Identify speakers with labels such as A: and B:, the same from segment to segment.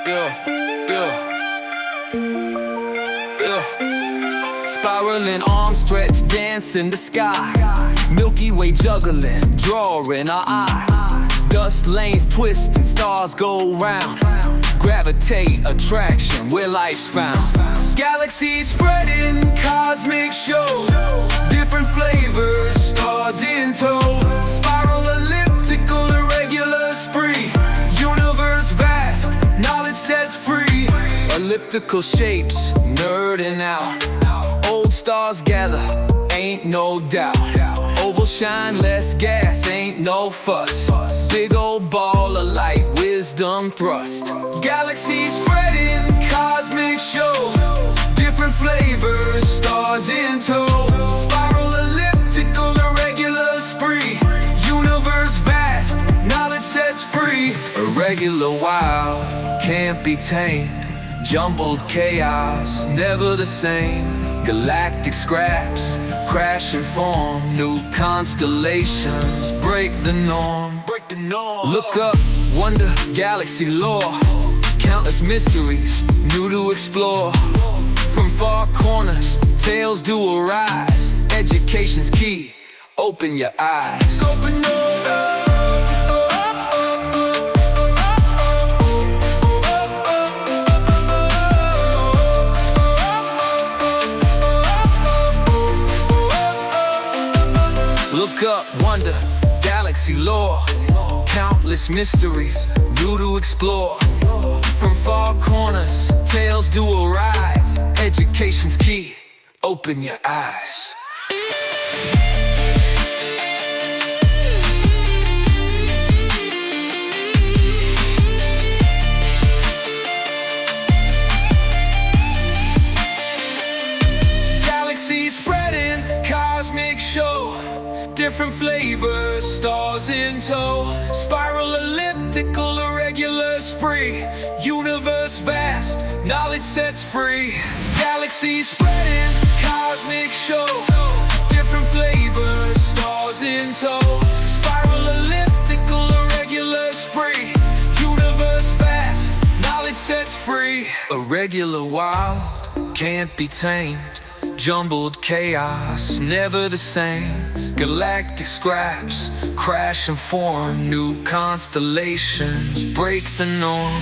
A: Yeah, yeah, yeah. Spiraling arms stretched, dance in the sky. Milky Way juggling, drawing our eye. Dust lanes twist and stars go round. Gravitate, attraction, where life's found. Galaxies spreading, cosmic show. Different flavors, stars in tow. Spiral, elliptical, irregular spree. Universe vast, knowledge sets free. Elliptical shapes, nerding out. Old stars gather, ain't no doubt. Oval shine, less gas, ain't no fuss. Big old ball of light, wisdom thrust. Galaxies spreading, cosmic show. Different flavors, stars in tow. Spiral, elliptical, irregular spree. Universe vast, knowledge sets free. Irregular wild, can't be tamed. Jumbled chaos, never the same. Galactic scraps, crash and form. New constellations, break the norm. Look up, wonder, galaxy lore. Countless mysteries, new to explore. From far corners, tales do arise. Education's key, open your eyes. Open your eyes. Look up, wonder, galaxy lore. Countless mysteries, new to explore. From far corners, tales do arise. Education's key, open your eyes. Galaxies spreading, cosmic show. Different flavors, stars in tow. Spiral, elliptical, irregular spree. Universe vast, knowledge sets free. Galaxies spreading, cosmic show. Different flavors, stars in tow. Spiral, elliptical, irregular spree. Universe vast, knowledge sets free. Irregular wild, can't be tamed. Jumbled chaos, never the same. Galactic scraps, crash and form. New constellations, break the norm.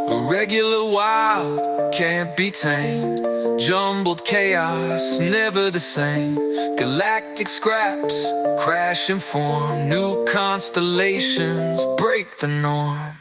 A: Irregular wild, can't be tamed. Jumbled chaos, never the same. Galactic scraps, crash and form. New constellations, break the norm.